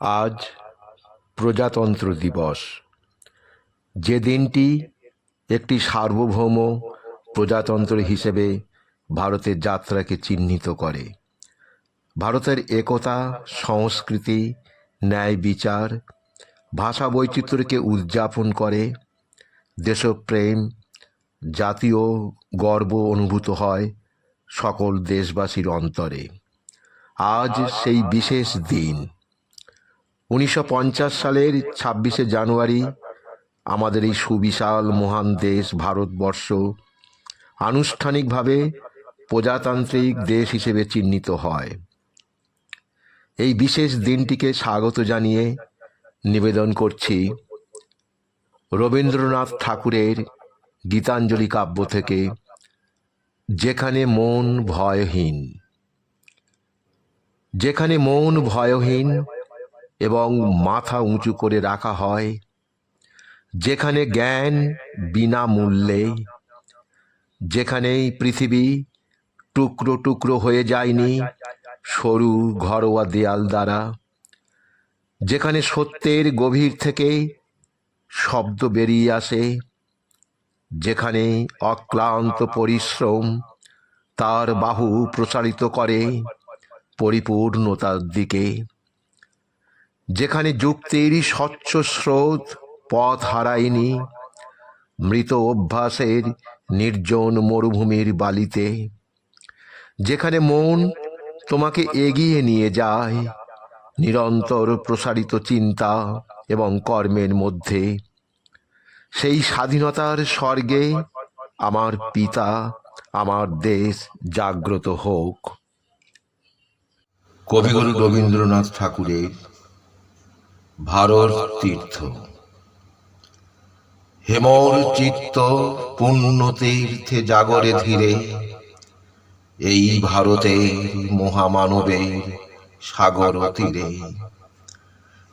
আজ প্রজাতন্ত্র দিবস, যে দিনটি একটি সার্বভৌম প্রজাতন্ত্র হিসেবে ভারতের যাত্রাকে চিহ্নিত করে। ভারতের একতা, সংস্কৃতি, ন্যায় বিচার, ভাষা বৈচিত্র্যকে উদযাপন করে। দেশপ্রেম, জাতীয় গর্ব অনুভূত হয় সকল দেশবাসীর অন্তরে। আজ সেই বিশেষ দিন। 1950 সালের 26শে জানুয়ারি আমাদের এই সুবিশাল মহান দেশ ভারতবর্ষ আনুষ্ঠানিকভাবে প্রজাতান্ত্রিক দেশ হিসেবে চিহ্নিত হয়। এই বিশেষ দিনটিকে স্বাগত জানিয়ে নিবেদন করছি রবীন্দ্রনাথ ঠাকুরের গীতাঞ্জলি কাব্য থেকে যেখানে মন ভয়হীন। যেখানে মন ভয়হীন এবং মাথা উঁচু করে রাখা হয়, যেখানে জ্ঞান বিনামূল্যে, যেখানেই পৃথিবী টুকরো টুকরো হয়ে যায়নি সরু ঘরোয়া দেয়াল দ্বারা, যেখানে সত্যের গভীর থেকে শব্দ বেরিয়ে আসে, যেখানে অক্লান্ত পরিশ্রম তার বাহু প্রসারিত করে পরিপূর্ণতার দিকে, যেখানে যুক্তির স্বচ্ছ স্রোত পথ হারায়নি মৃত অভ্যাসের নির্জন মরুভূমির বালিতে, যেখানে মন তোমাকে এগিয়ে নিয়ে যায় নিরন্তর প্রসারিত চিন্তা এবং কর্মের মধ্যে, সেই স্বাধীনতার স্বর্গে আমার পিতা, আমার দেশ জাগ্রত হোক। কবিগুরু রবীন্দ্রনাথ ঠাকুরের ভারত তীর্থ। হেমর চিত্ত পুণ্য তীর্থে জাগরে ধীরে, এই ভারতের মহামানবের সাগর তীরে।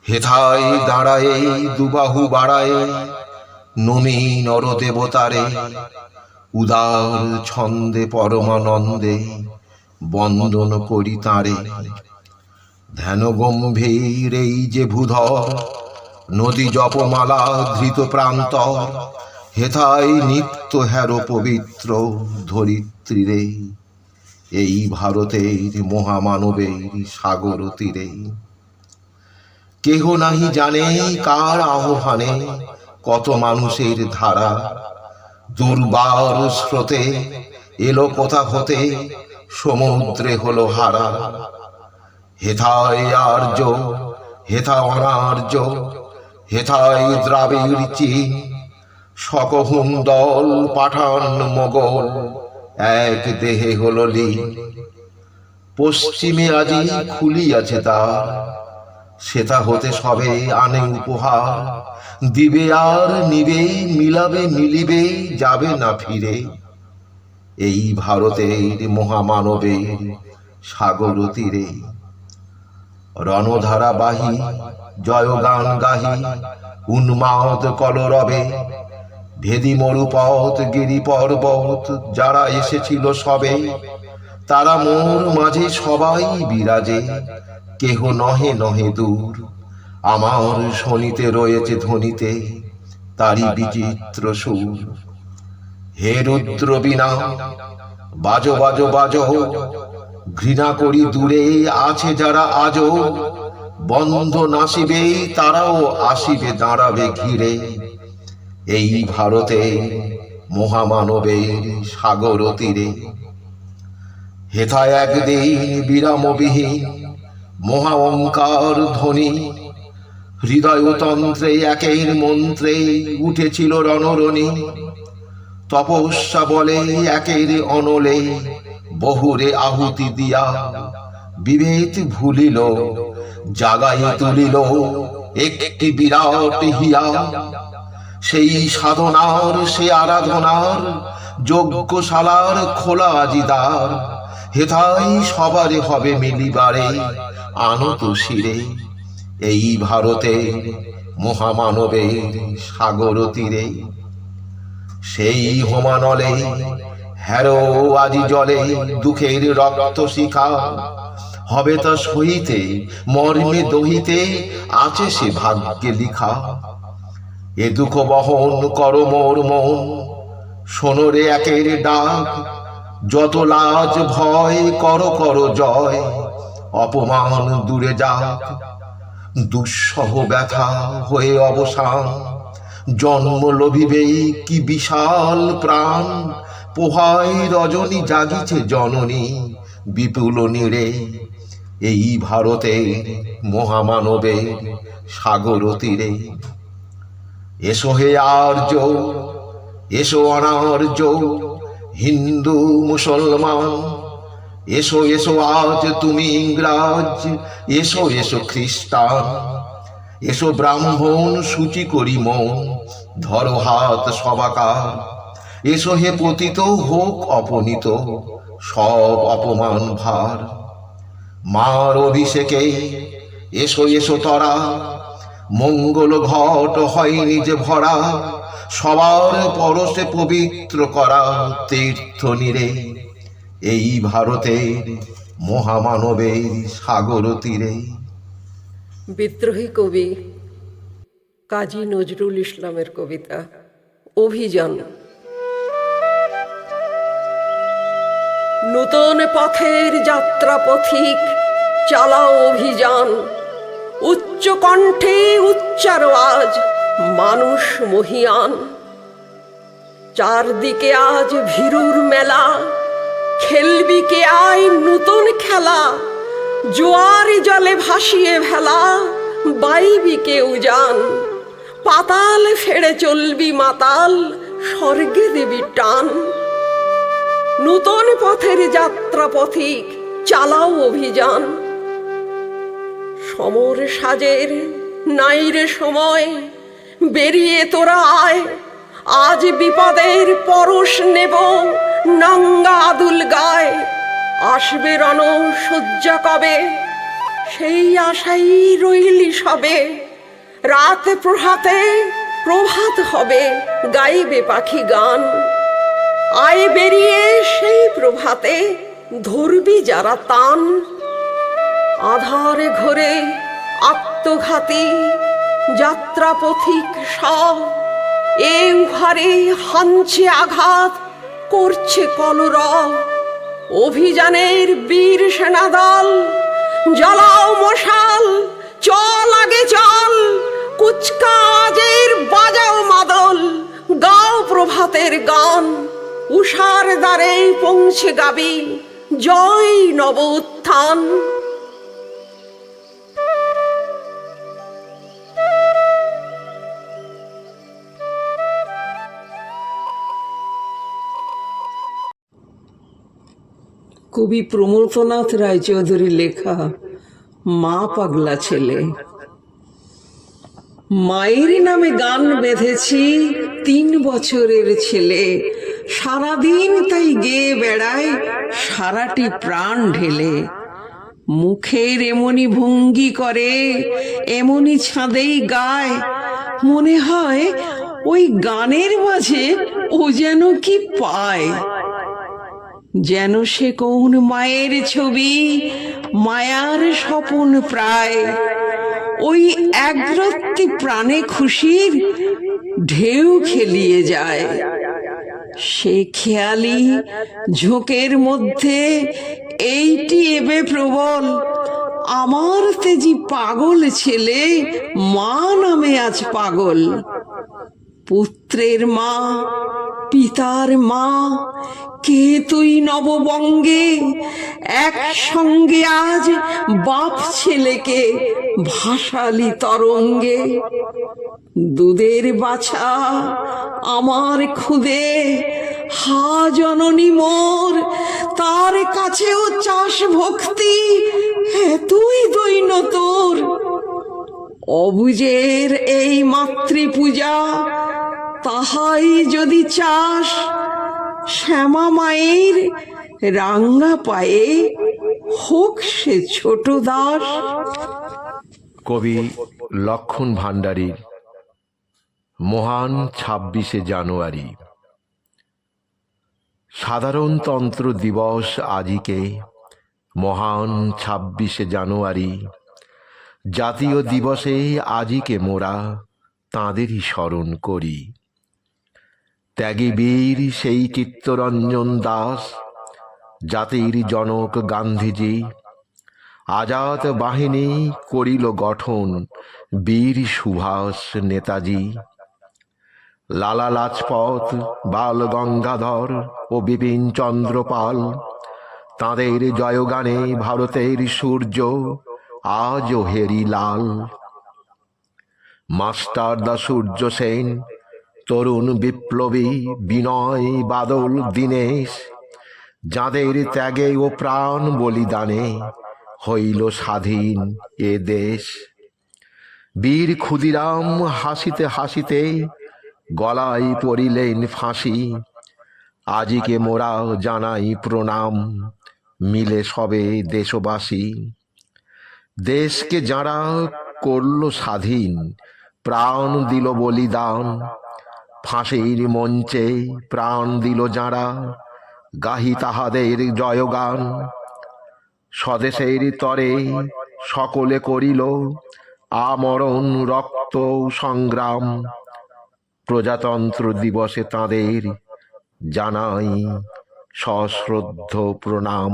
হেথায় দাঁড়ায় দুবাহু বাড়ায় নমি নর দেবতারে, উদার ছন্দে পরমানন্দে বন্দন করি তাঁরে। ধ্যান গম্ভীর এই যে ভূধর, নদী জপমালা ধৃত প্রান্তর, হেথায় নিত্য হের পবিত্র ধরিত্রীরে, এই ভারতের মহামানবের সাগর তীরে। কেহ নাহি জানে কার আহ্বানে কত মানুষের ধারা, দুর্বার স্রোতে এলো কোথা হতে সমুদ্রে হলো হারা। হেথায় আর্য, হেথা অনার্য, হেথায় দ্রাবিড় চীন, সকহুন দল পাঠান মোগল এক দেহে হলো লীন। পশ্চিমে আজি খুলিয়াছে দ্বার, সেথা হতে সবে আনে উপহার, দিবে আর নিবে, মিলাবে মিলিবে, যাবে না ফিরে, এই ভারতের মহামানবের সাগর তীরে। রণধারা বাহি জয়গান গাহি উন্মাদ কলরবে, ভেদি মরুপথ গিরি পর্বত যারা এসেছিল সবে, তারা মোর মাঝে সবাই বিরাজে, কেহ নহে নহে দূর, আমার শনিতে রয়েছে ধ্বনিতে তারি বিচিত্র সুর। হে রুদ্র বীণা বাজো বাজো বাজো, ঘৃণা করি দূরে আছে যারা আজও, বন্ধ নাসিবে তারাও আসিবে দাঁড়াবে ঘিরে, এই ভারতে মহামানবের সাগর তীরে। হেথায় একদিন বিরামবিহীন মহা ওঙ্কার ধ্বনি, হৃদয়তন্ত্রে একের মন্ত্রে উঠেছিল রণরণী। তপস্যা বলে একের অনলে বহুরে আহুতি দিয়া, বিভেদ ভুলিল জাগাই তুলিল একটি বিরাট হিয়া। সেই সাধনার সে আরাধনার যজ্ঞশালার খোলা আজিদার, হেথায় সবারে হবে মিলিবারে আনত শিরে, এই ভারতের মহামানবের সাগর তীরে। সেই হোমানলে হেরো আজি জলে দুঃখের রক্ত শিখা, হবে তা সহিতে, মর্মে দহিতে আছে সে ভাগ্যে লিখা। এ দুঃখ বহন কর মোর মন, শোনো রে একের ডাক, যত লাজ ভয় কর কর জয়, অপমান দূরে যাক। দুঃসহ ব্যথা হয়ে অবসান, জন্ম লভিবে কি বিশাল প্রাণ। পোহায় রজনী জাগিছে জননী, বিপুল নীড়ে এই ভারতের মহামানবের সাগর তীরে। এসো হে আর্য, এসো অনার্য, হিন্দু মুসলমান, এসো এসো আজ তুমি ইংরাজ, এসো এসো খ্রিস্টান। এসো ব্রাহ্মণ সূচি করি মন, ধরো হাত সবাকার। এসো হে পতিত হোক অপনীত সব অপমান ভার। মার অভিষেকে এসো এসো তরা, মঙ্গল ঘট হয় নিজে ভরা। সবার পরশে পবিত্র করা তীর্থ নীরে, এই ভারতের মহামানবের সাগর তীরে। বিদ্রোহী কবি কাজী নজরুল ইসলামের কবিতা অভিযান। নূতন পথের যাত্রা পথিক চালাও অভিযান, উচ্চ কণ্ঠে উচ্চার আজ মানুষ মহিয়ান। চারদিকে আজ ভীরুর মেলা, খেলবি কে আয় নূতন খেলা। জোয়ারি জলে ভাসিয়ে ভেলা, বাইবি কে উজান। পাতাল ফেড়ে চলবি মাতাল, স্বর্গে দেবি টান। নূতন পথের যাত্রা পথিক চালাও অভিযান। সমর সাজের নাইরে সময়, বেরিয়ে তোরা আয়। আজ বিপদের পরশ নেব নাঙ্গা আদুল গায়। আসবে রণ শয্যা কবে, সেই আশাই রইলি সবে। রাত প্রভাতে প্রভাত হবে, গাইবে পাখি গান। আয় বেরিয়ে সেই প্রভাতে, ধরবি যারা তান। আধারে ঘরে আত্মঘাতী যাত্রা পথিক সব, এ উহারে হানছে আঘাত, করছে কলরব। অভিযানের বীর সেনাদল, জ্বালাও মশাল, চল আগে চল। কুচকাওয়াজের বাজাও মাদল, গাও প্রভাতের গান। উষার দ্বারে পৌঁছে গাবি জয় নব উত্থান। কবি প্রমথনাথ রায়চৌধুরী লেখা মা পাগলা ছেলে। মায়ের নামে গান বেঁধেছি 3 বছরের ছেলে। সারাদিন তাই গেয়ে বেড়ায় সারাটি প্রাণ ঢেলে। মুখের এমনি ভঙ্গি করে, এমনি ছাঁদেই গায়। মনে হয় ওই গানের মাঝে ও যেন কি পায়। যেন সে কোন মায়ের ছবি, মায়ার স্বপন প্রায়। ওই একরত্তি প্রাণে খুশির ঢেউ খেলিয়ে যায়। সে খেয়ালি ঝোঁকের মধ্যে এইটি এবে প্রবল। আমার তেজি পাগল ছেলে, মা নামে আজ পাগল। পুত্রের মা, পিতার মা, কে তুই নববঙ্গে। একসঙ্গে আজ বাপ ছেলেকে ভাসালি তরঙ্গে। দুধের বাছা আমার খুদে, হা জননী মোর। তার কাছেও চাস ভক্তি, এতই দৈন্য তোর। অবুজের এই মাতৃপূজা, তাহাই যদি চাস। শ্যামা মায়ের রাঙ্গা পায়ে হোক সে ছোট দাস। কবি লক্ষণ ভান্ডারীর মহান 26শে জানুয়ারি। সাধারণতন্ত্র দিবস আজিকে, মহান 26শে জানুয়ারি জাতীয় দিবসে আজিকে মোরা তাঁদেরই স্মরণ করি। ত্যাগী বীর সেই চিত্তরঞ্জন দাস, জাতির জনক গান্ধীজি, আজাদ বাহিনী করিল গঠন বীর সুভাষ নেতাজি। লালা লাজপত, বাল গঙ্গাধর ও বিপিন চন্দ্র পাল, তাঁদের জয়গানে ভারতের সূর্য আজও হেরি লাল। মাস্টার দা সূর্য সেন, তরুণ বিপ্লবী বিনয় বাদল দীনেশ, যাঁদের ত্যাগে ও প্রাণ বলিদানে হইল স্বাধীন এ দেশ। বীর ক্ষুদিরাম হাসিতে হাসিতে গলায় পড়িলেন ফাঁসি, আজিকে মোরা জানাই প্রণাম মিলে সবে দেশবাসী। দেশকে যারা করল স্বাধীন, প্রাণ দিল বলিদান, ফাঁসির মঞ্চে প্রাণ দিল যারা, গাহি তাহাদের জয়গান। স্বদেশের তরে সকলে করিল আমরণ রক্ত সংগ্রাম, প্রজাতন্ত্র দিবসে তাঁদের জানাই সশ্রদ্ধ প্রণাম।